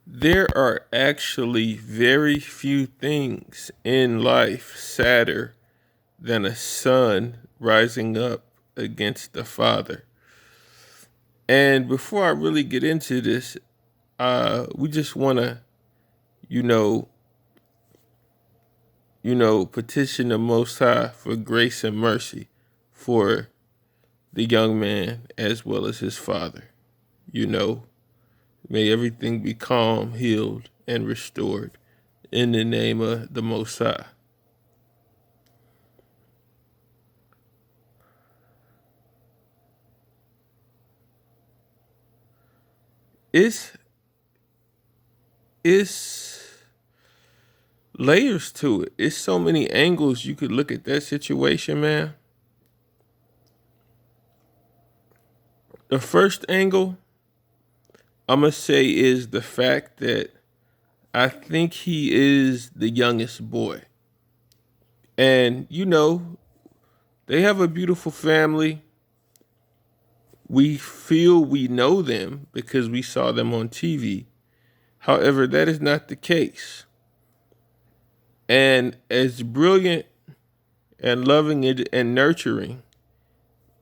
There are actually very few things in life sadder than a son rising up against the father. And before I really get into this, we just want to, you know, petition the Most High for grace and mercy for the young man as well as his father. You know, may everything be calm, healed, and restored in the name of the Most High. It's it's layers to it. It's so many angles you could look at that situation, man. The first angle I'm gonna say is the fact that I think he is the youngest boy. And they have a beautiful family. We feel we know them because we saw them on TV. However, that is not the case. And as brilliant and loving and nurturing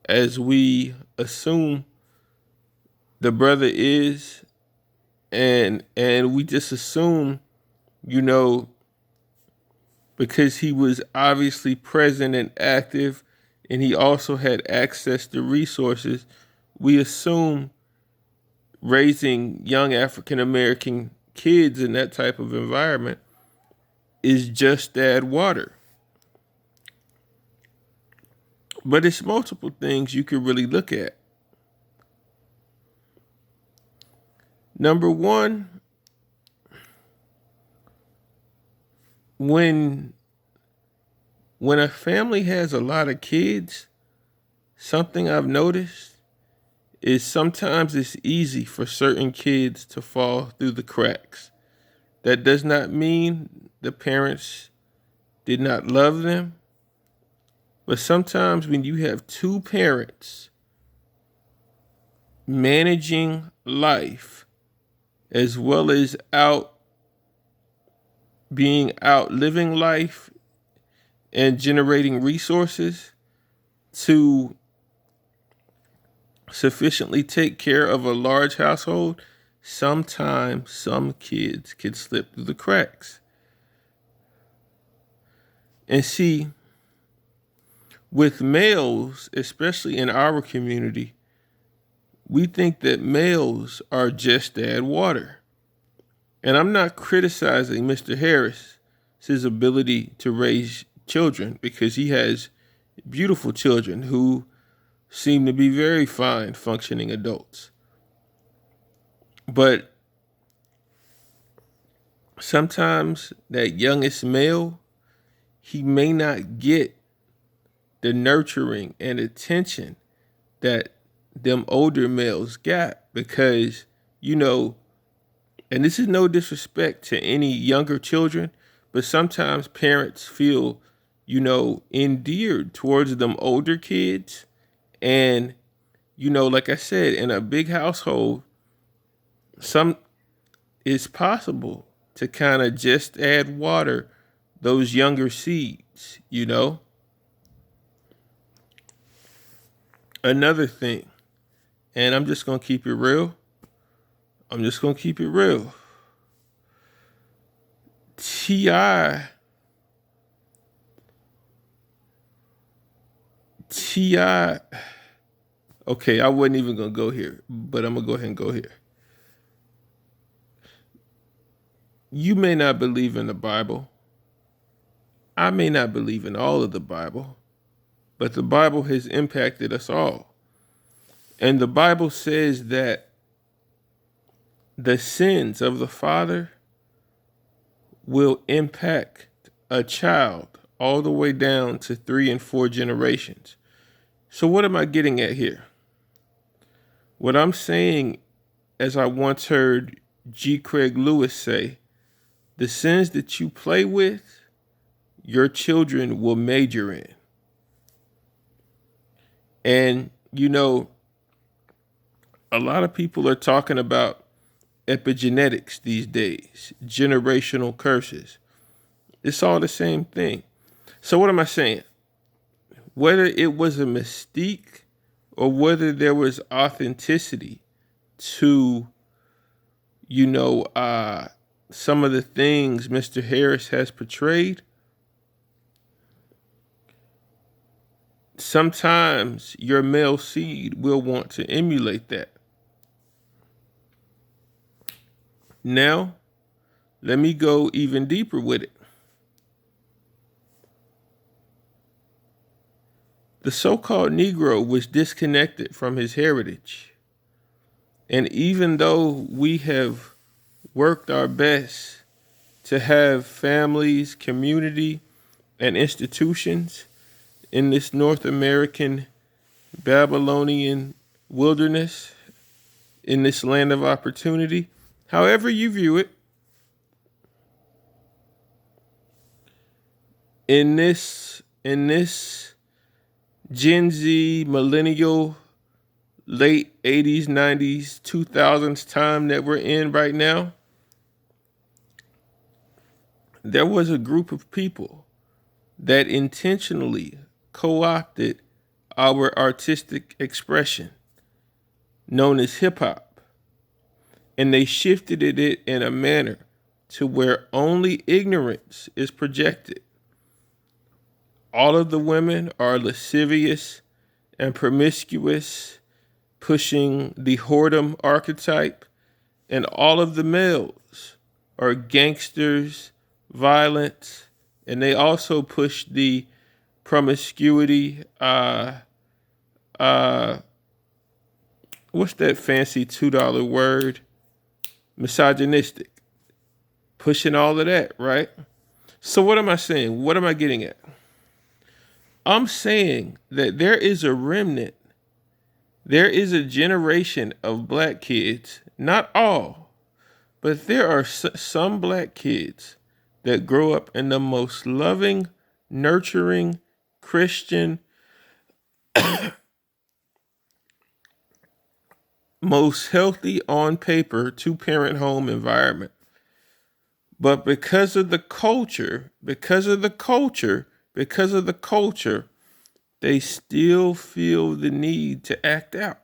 as we assume the brother is, and we just assume, you know, because he was obviously present and active and he also had access to resources, we assume raising young African American kids in that type of environment is just add water. But it's multiple things you could really look at. Number one, when a family has a lot of kids, something I've noticed is sometimes it's easy for certain kids to fall through the cracks. That does not mean the parents did not love them, but sometimes when you have two parents managing life as well as out living life and generating resources to sufficiently take care of a large household, sometimes some kids can slip through the cracks. And see, with males, especially in our community, we think that males are just add water. And I'm not criticizing Mr. Harris, his ability to raise children, because he has beautiful children who seem to be very fine functioning adults. But sometimes that youngest male, he may not get the nurturing and attention that them older males got because, and this is no disrespect to any younger children, but sometimes parents feel, endeared towards them older kids. And, like I said, in a big household, it's possible to kind of just add water those younger seeds. Another thing, and I'm just going to keep it real. T.I. T.I. Okay, I wasn't even going to go here, but I'm going to go ahead and go here. You may not believe in the Bible. I may not believe in all of the Bible, but the Bible has impacted us all. And the Bible says that the sins of the father will impact a child all the way down to 3 and 4 generations. So what am I getting at here? What I'm saying, as I once heard G. Craig Lewis say, the sins that you play with, your children will major in. And, a lot of people are talking about epigenetics these days, generational curses. It's all the same thing. So what am I saying? Whether it was a mystique or whether there was authenticity to, some of the things Mr. Harris has portrayed, sometimes your male seed will want to emulate that. Now, let me go even deeper with it. The so-called Negro was disconnected from his heritage. And even though we have worked our best to have families, community, and institutions in this North American Babylonian wilderness, in this land of opportunity, however you view it, in this Gen Z, millennial, late 80s, 90s, 2000s time that we're in right now, there was a group of people that intentionally co-opted our artistic expression known as hip-hop, and they shifted it in a manner to where only ignorance is projected. All of the women are lascivious and promiscuous, pushing the whoredom archetype, and all of the males are gangsters, violent, and they also push the promiscuity, what's that fancy $2 word? Misogynistic. Pushing all of that, right? So what am I saying? What am I getting at? I'm saying that there is a remnant. There is a generation of black kids, not all, but there are some black kids that grow up in the most loving, nurturing, Christian, most healthy on paper two-parent home environment. But because of the culture, they still feel the need to act out.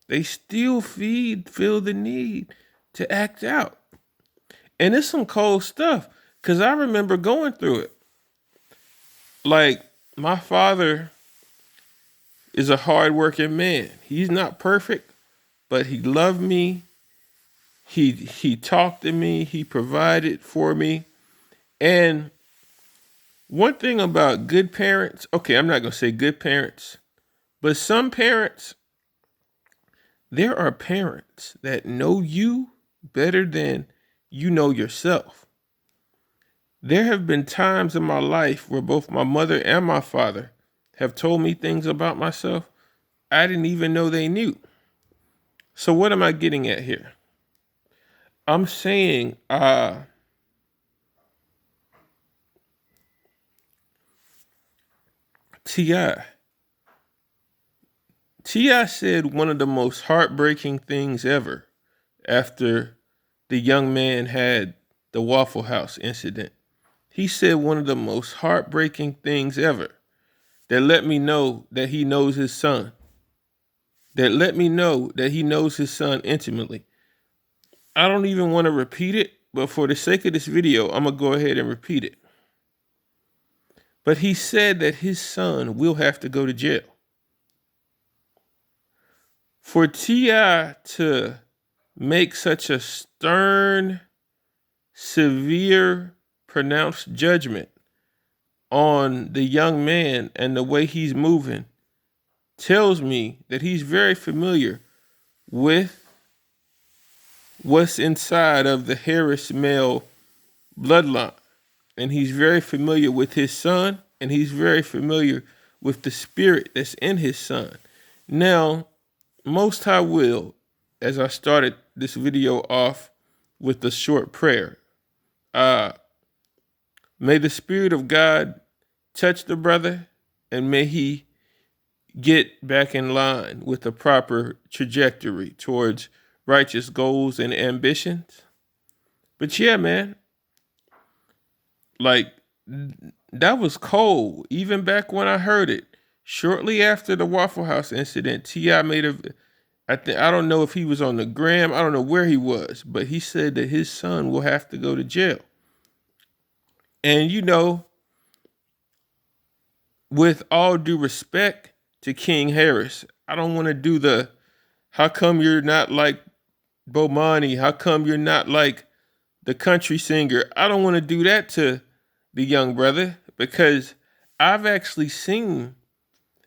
They still feel the need to act out. And it's some cold stuff, because I remember going through it. Like, my father is a hardworking man. He's not perfect, but he loved me. He talked to me. He provided for me. And one thing about good parents, okay, I'm not going to say good parents, but some parents, there are parents that know you better than you know yourself. There have been times in my life where both my mother and my father have told me things about myself I didn't even know they knew. So what am I getting at here? I'm saying, T.I. T.I. said one of the most heartbreaking things ever after the young man had the Waffle House incident. He said one of the most heartbreaking things ever that let me know that he knows his son. That let me know that he knows his son intimately. I don't even want to repeat it, but for the sake of this video, I'm going to go ahead and repeat it. But he said that his son will have to go to jail. For T.I. to make such a stern, severe, pronounced judgment on the young man and the way he's moving tells me that he's very familiar with what's inside of the Harris male bloodline. And he's very familiar with his son, and he's very familiar with the spirit that's in his son. Now, Most High will, as I started this video off with a short prayer, may the Spirit of God touch the brother, and may he get back in line with the proper trajectory towards righteous goals and ambitions. But yeah, man, like that was cold. Even back when I heard it, shortly after the Waffle House incident, Ti made a. I don't know if he was on the gram. I don't know where he was, but he said that his son will have to go to jail. And with all due respect to King Harris, I don't want to do the how come you're not like Bomani? How come you're not like the country singer? I don't want to do that to the young brother because I've actually seen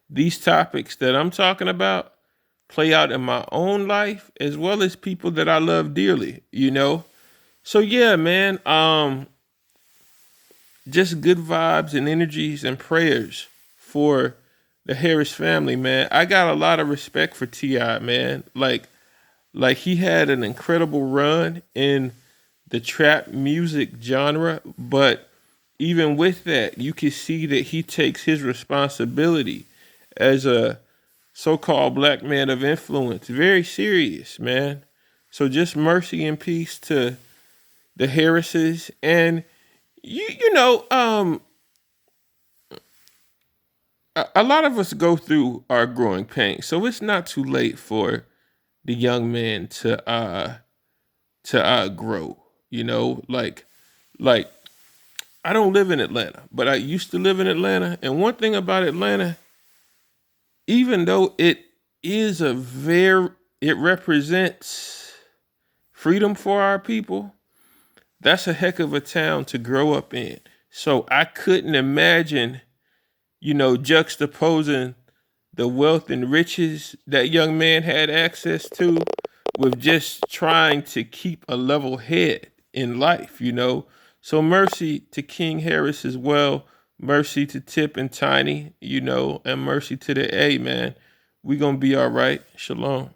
these topics that I'm talking about play out in my own life as well as people that I love dearly. So yeah, man, just good vibes and energies and prayers for the Harris family, man. I got a lot of respect for T.I., man. Like he had an incredible run in the trap music genre, but even with that, you can see that he takes his responsibility as a so-called black man of influence very serious, man. So just mercy and peace to the Harrises, and a lot of us go through our growing pains, so it's not too late for the young man to grow. Like I don't live in Atlanta, but I used to live in Atlanta, and one thing about Atlanta, even though it represents freedom for our people, that's a heck of a town to grow up in. So I couldn't imagine, juxtaposing the wealth and riches that young man had access to with just trying to keep a level head in life. So mercy to King Harris as well. Mercy to Tip and Tiny, and mercy to the A, man. We gonna be all right. Shalom.